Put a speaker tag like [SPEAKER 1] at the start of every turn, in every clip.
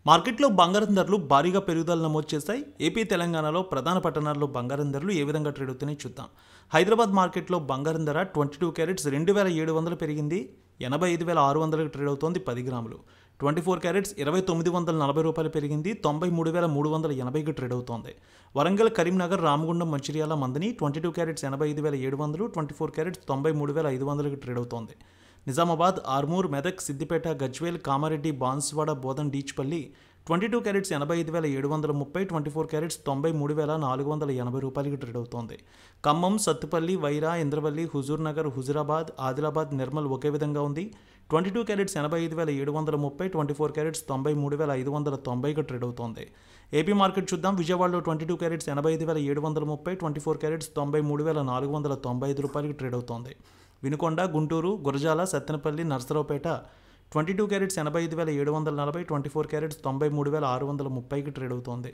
[SPEAKER 1] మార్కెట్లో బంగారం ధరలు భారీగా పెరుగుదల నమోదు చేశాయి. ఏపీ, తెలంగాణలో ప్రధాన పట్టణాల్లో బంగారం ధరలు ఏ విధంగా ట్రేడ్ అవుతున్నాయో చూద్దాం. హైదరాబాద్ మార్కెట్లో బంగారం ధర 22 క్యారెట్స్ 2700 పెరిగింది. 85,600కి ట్రేడ్ అవుతోంది 10 గ్రాములు. 24 క్యారెట్స్ 2,940 రూపాయలు పెరిగింది. 93,380కి ట్రేడ్ అవుతోంది. వరంగల్, కరీంనగర్, రామగుండం, మంచిర్యాల, మందని 22 క్యారెట్స్ 85,700, 24 క్యారెట్స్ 93,500కి ట్రేడ్ అవుతోంది. నిజామాబాద్, ఆర్మూర్, మెదక్, సిద్దిపేట, గజ్వేల్, కామారెడ్డి, బాన్స్వాడ, బోధన్, డీచ్పల్లి 22 క్యారెట్స్ 85,730, 24 క్యారెట్స్ 93,480 రూపాయలకి ట్రేడ్ అవుతోంది. ఖమ్మం, సత్తుపల్లి, వైరా, ఇంద్రవల్లి, హుజూర్ నగర్, హుజురాబాద్, ఆదిలాబాద్, నిర్మల్ ఒకే విధంగా ఉంది. 22 క్యారెట్స్ 85,730, 24 క్యారెట్స్ 93,590కి ట్రేడ్ అవుతోంది. ఏపీ మార్కెట్ చూద్దాం. విజయవాడలో 22 క్యారెట్స్ 85,730, 24 క్యారెట్స్ 93,495 రూపాయలకి ట్రేడ్ అవుతోంది. వినుకొండ, గుంటూరు, గురజాల, సత్తెనపల్లి, నర్సరావుపేట 22 క్యారెట్స్ 85,740, 24 క్యారెట్స్ 93,630కి ట్రేడ్ అవుతోంది.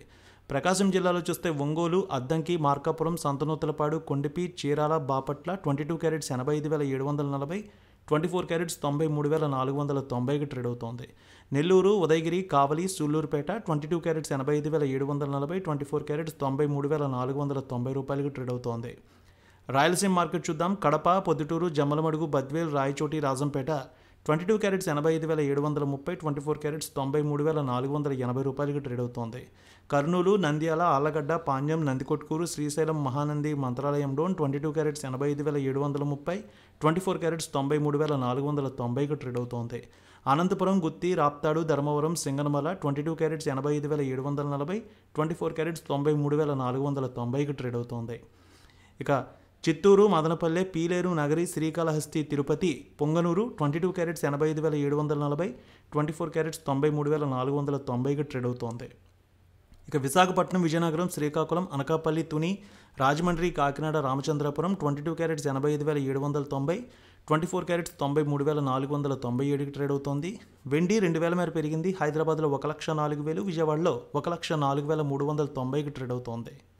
[SPEAKER 1] ప్రకాశం జిల్లాలో చూస్తే ఒంగోలు, అద్దంకి, మార్కాపురం, సంతనూతలపాడు, కొండిపి, చీరాల, బాపట్ల 22 క్యారెట్స్ 85,740, 24 క్యారెట్స్ 93,490కి ట్రేడ్ అవుతోంది. నెల్లూరు, ఉదయగిరి, కావలి, సూళ్లూరుపేట 22 క్యారెట్స్ 85,740, 24 క్యారెట్స్ 93,490 రూపాయలకి ట్రేడ్ అవుతోంది. రాయలసీమ మార్కెట్ చూద్దాం. కడప, పొద్దుటూరు, జమ్మలమడుగు, బద్వేల్, రాయచోటి, రాజంపేట 22 క్యారెట్స్ 85,730, 24 క్యారెట్స్ 93,480 రూపాయలకి ట్రేడ్ అవుతోంది. కర్నూలు, నంద్యాల, ఆళ్లగడ్డ, పాణ్యం, నందికొట్కూరు, శ్రీశైలం, మహానంది, మంత్రాలయం డోన్ 22 క్యారెట్స్ 85,730, 24 క్యారెట్స్ 93,490కి ట్రేడ్ అవుతోంది. అనంతపురం, గుత్తి, రాప్తాడు, ధర్మవరం, సింగనమల 22 క్యారెట్స్ 85,740, 24 క్యారెట్స్ 93,490కి ట్రేడ్ అవుతోంది. ఇక చిత్తూరు, మదనపల్లె, పీలేరు, నగరి, శ్రీకాళహస్తి, తిరుపతి, పొంగనూరు 22 క్యారెట్స్ 85,740, 24 క్యారెట్స్ 93,490కి ట్రేడ్ అవుతోంది. ఇక విశాఖపట్నం, విజయనగరం, శ్రీకాకుళం, అనకాపల్లి, తుని, రాజమండ్రి, కాకినాడ, రామచంద్రపురం 22 క్యారెట్స్ 85,790, 24 క్యారెట్స్ 93,497కి ట్రేడ్ అవుతోంది. వెండి 2,000 మేర పెరిగింది. హైదరాబాద్లో 1,04,000, విజయవాడలో 1,04,390కి ట్రేడ్ అవుతోంది.